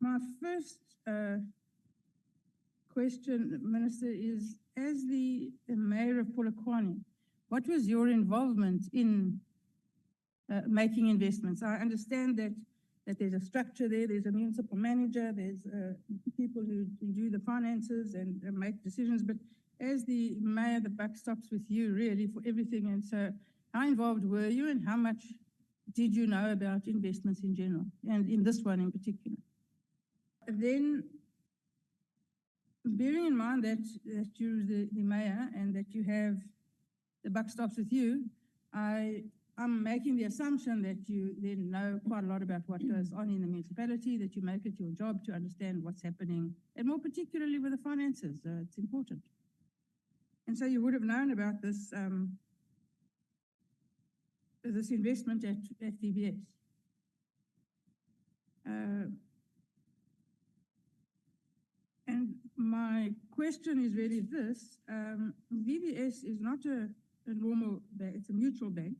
My first question, Minister, is as the Mayor of Polokwane, what was your involvement in making investments? I understand that there's a structure there, there's a municipal manager, there's people who do the finances and make decisions, but as the Mayor, the buck stops with you really for everything. And so how involved were you and how much did you know about investments in general and in this one in particular? Then, bearing in mind that you're the Mayor and that you have the buck stops with you, I'm making the assumption that you then know quite a lot about what goes on in the municipality, that you make it your job to understand what's happening, and more particularly with the finances. It's important. And so you would have known about this this investment at VBS. And my question is really this. VBS is not a normal bank, it's a mutual bank,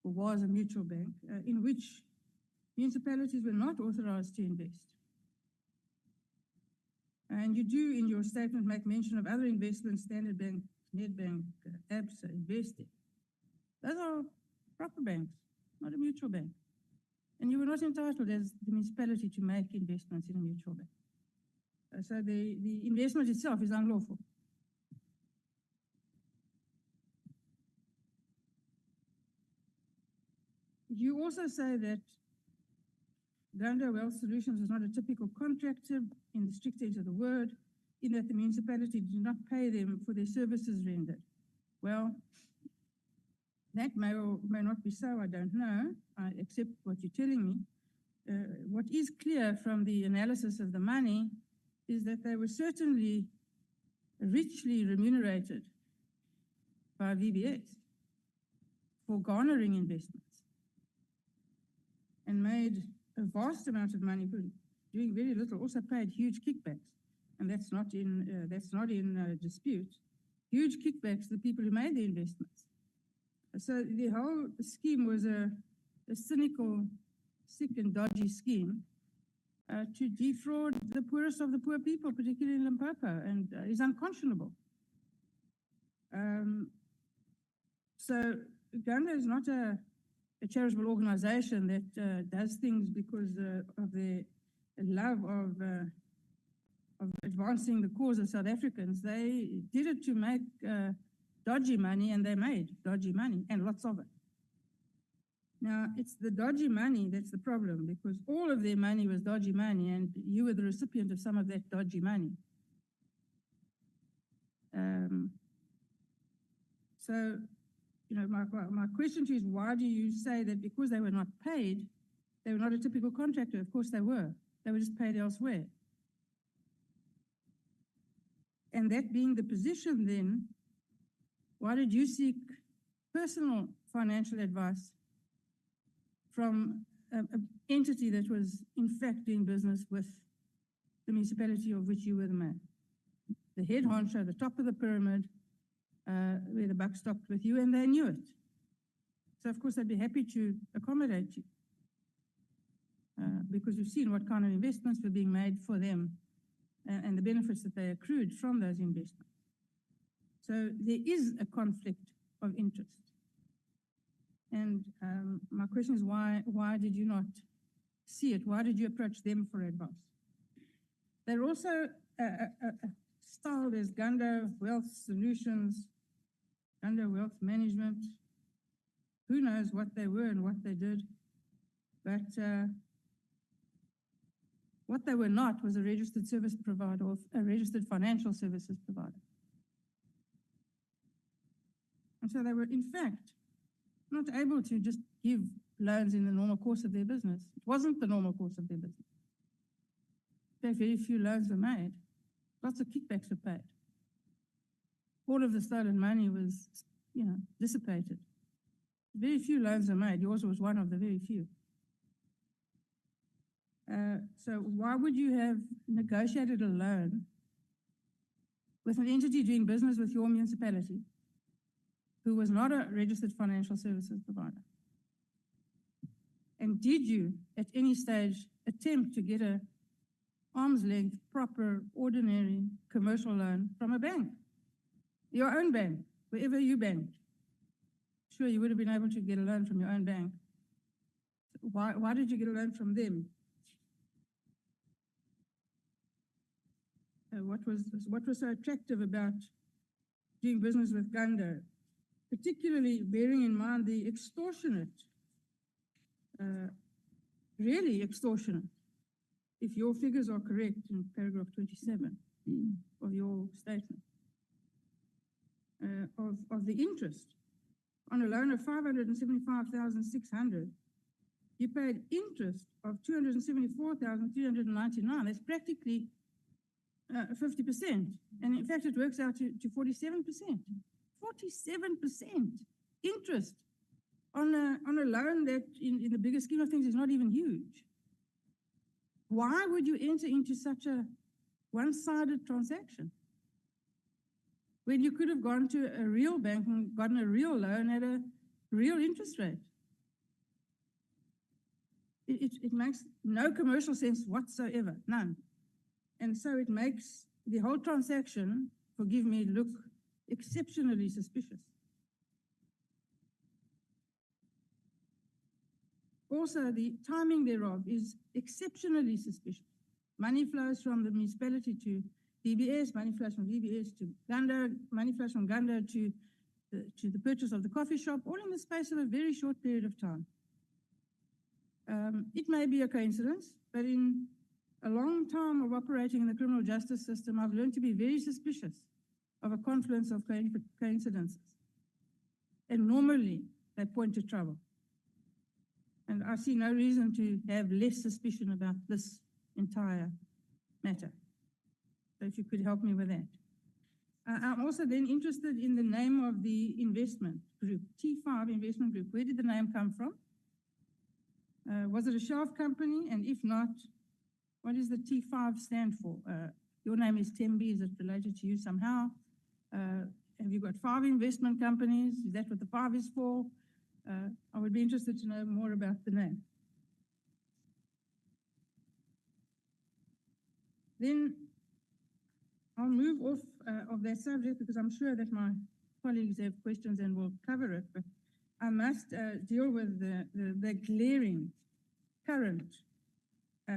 or was a mutual bank, in which municipalities were not authorized to invest. And you do in your statement make mention of other investments, Standard Bank, Nedbank, ABSA, investing. Those are proper banks, not a mutual bank. And you were not entitled as the municipality to make investments in a mutual bank. So the investment itself is unlawful. You also say that Ganda Wealth Solutions is not a typical contractor in the strict sense of the word, in that the municipality did not pay them for their services rendered. Well, that may or may not be so, I don't know. I accept what you're telling me. What is clear from the analysis of the money is that they were certainly richly remunerated by VBS for garnering investments and made a vast amount of money for doing very little, also paid huge kickbacks, and that's not in dispute. Huge kickbacks to the people who made the investments. So the whole scheme was a cynical, sick and dodgy scheme to defraud the poorest of the poor people, particularly in Limpopo, and is unconscionable. So Ganda is not a charitable organization that does things because of their love of advancing the cause of South Africans. They did it to make dodgy money, and they made dodgy money, and lots of it. Now, it's the dodgy money that's the problem, because all of their money was dodgy money, and you were the recipient of some of that dodgy money. So, you know, my question to you is, why do you say that because they were not paid, they were not a typical contractor? Of course they were. They were just paid elsewhere. And that being the position then, why did you seek personal financial advice from an entity that was in fact doing business with the municipality of which you were the mayor? The head honcho, the top of the pyramid, where the buck stopped with you, and they knew it. So of course they'd be happy to accommodate you because you've seen what kind of investments were being made for them and the benefits that they accrued from those investments. So there is a conflict of interest. And my question is, why did you not see it? Why did you approach them for advice? They're also styled as Ganda Wealth Solutions, Ganda Wealth Management. Who knows what they were and what they did. But what they were not was a registered service provider or a registered financial services provider. And so they were, in fact, not able to just give loans in the normal course of their business. It wasn't the normal course of their business. In fact, very few loans were made. Lots of kickbacks were paid. All of the stolen money was, you know, dissipated. Very few loans were made. Yours was one of the very few. So why would you have negotiated a loan with an entity doing business with your municipality who was not a registered financial services provider? And did you, at any stage, attempt to get a arm's length, proper, ordinary commercial loan from a bank? Your own bank, wherever you banked. Sure, you would have been able to get a loan from your own bank. Why did you get a loan from them? What was so attractive about doing business with Ganda, particularly bearing in mind the extortionate, really extortionate, if your figures are correct in paragraph 27 of your statement, of the interest on a loan of 575,600, you paid interest of 274,399. That's practically 50%. And in fact, it works out to 47%. 47% interest on a loan that, in the bigger scheme of things, is not even huge. Why would you enter into such a one-sided transaction when you could have gone to a real bank and gotten a real loan at a real interest rate? It makes no commercial sense whatsoever, none. And so it makes the whole transaction, forgive me, look exceptionally suspicious. Also, the timing thereof is exceptionally suspicious. Money flows from the municipality to VBS, money flows from VBS to Ganda, money flows from Ganda to the purchase of the coffee shop, all in the space of a very short period of time. It may be a coincidence, but in a long time of operating in the criminal justice system, I've learned to be very suspicious of a confluence of coincidences. And normally, they point to trouble. And I see no reason to have less suspicion about this entire matter. So if you could help me with that. I'm also then interested in the name of the investment group, T5 Investment Group. Where did the name come from? Was it a shelf company? And if not, what does the T5 stand for? Your name is Thembi. Is it related to you somehow? Have you got 5 investment companies? Is that what the 5 is for? I would be interested to know more about the name. Then I'll move off of that subject because I'm sure that my colleagues have questions and will cover it, but I must deal with the glaring current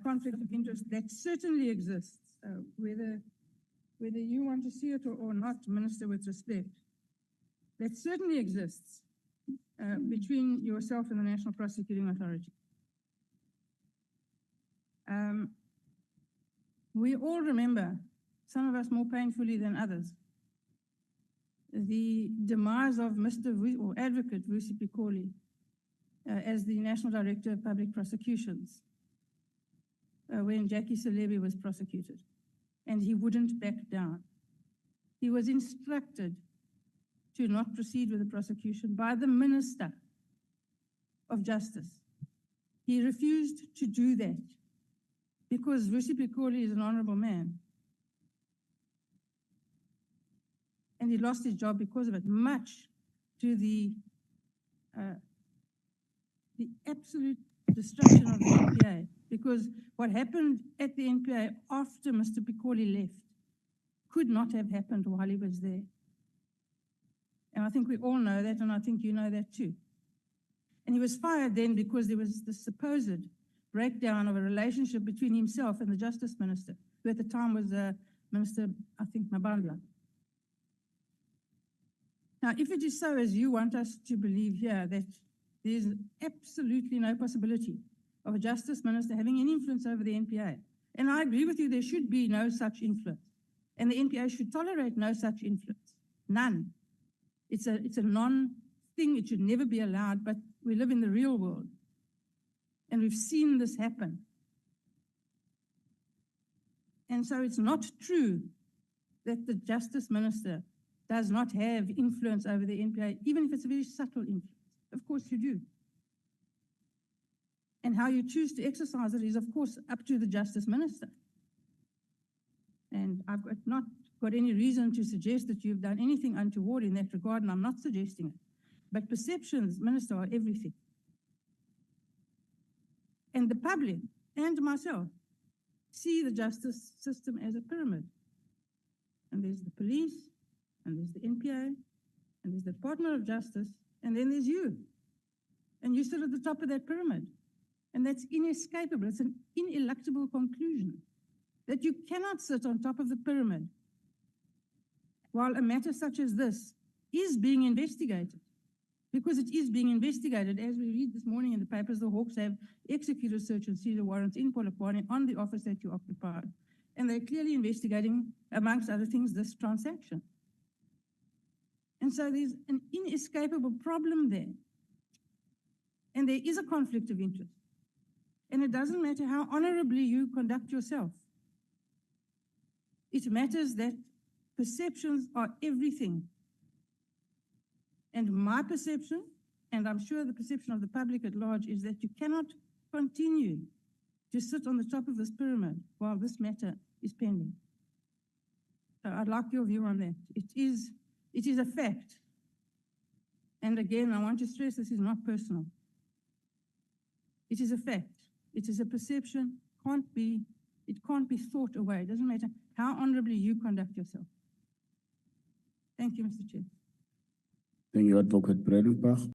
conflict of interest that certainly exists, whether you want to see it or not, Minister, with respect. That certainly exists between yourself and the National Prosecuting Authority. We all remember, some of us more painfully than others, the demise of Advocate Vusi Pikoli as the National Director of Public Prosecutions when Jackie Selebi was prosecuted, and he wouldn't back down. He was instructed to not proceed with the prosecution by the Minister of Justice. He refused to do that because Vusi Pikoli is an honorable man. And he lost his job because of it, much to the absolute destruction of the NPA. Because what happened at the NPA after Mr. Pikoli left could not have happened while he was there. And I think we all know that, and I think you know that too. And he was fired then because there was the supposed breakdown of a relationship between himself and the Justice Minister, who at the time was Minister, I think, Mabandla. Now, if it is so as you want us to believe here, that there's absolutely no possibility of a Justice Minister having any influence over the NPA, and I agree with you, there should be no such influence, and the NPA should tolerate no such influence, none. It's a non-thing, it should never be allowed, but we live in the real world, and we've seen this happen. And so it's not true that the Justice Minister does not have influence over the NPA, even if it's a very subtle influence. Of course you do. And how you choose to exercise it is, of course, up to the Justice Minister. And I've not got any reason to suggest that you've done anything untoward in that regard, and I'm not suggesting it. But perceptions, Minister, are everything. and the public and myself see the justice system as a pyramid. And there's the police, and there's the NPA, and there's the Department of Justice, and then there's you. And you sit at the top of that pyramid. And that's inescapable. It's an ineluctable conclusion that you cannot sit on top of the pyramid while a matter such as this is being investigated. Because it is being investigated. As we read this morning in the papers, the Hawks have executed search and seizure warrants in Polokwane on the office that you occupied. And they're clearly investigating, amongst other things, this transaction. And so there's an inescapable problem there. And there is a conflict of interest. And it doesn't matter how honorably you conduct yourself. It matters that perceptions are everything. And my perception, and I'm sure the perception of the public at large, is that you cannot continue to sit on the top of this pyramid while this matter is pending. So I'd like your view on that. It is a fact. And again, I want to stress this is not personal. It is a fact. It is a perception. It can't be thought away. It doesn't matter how honorably you conduct yourself. Thank you, Mr. Chair. Thank you, Advocate Breytenbach.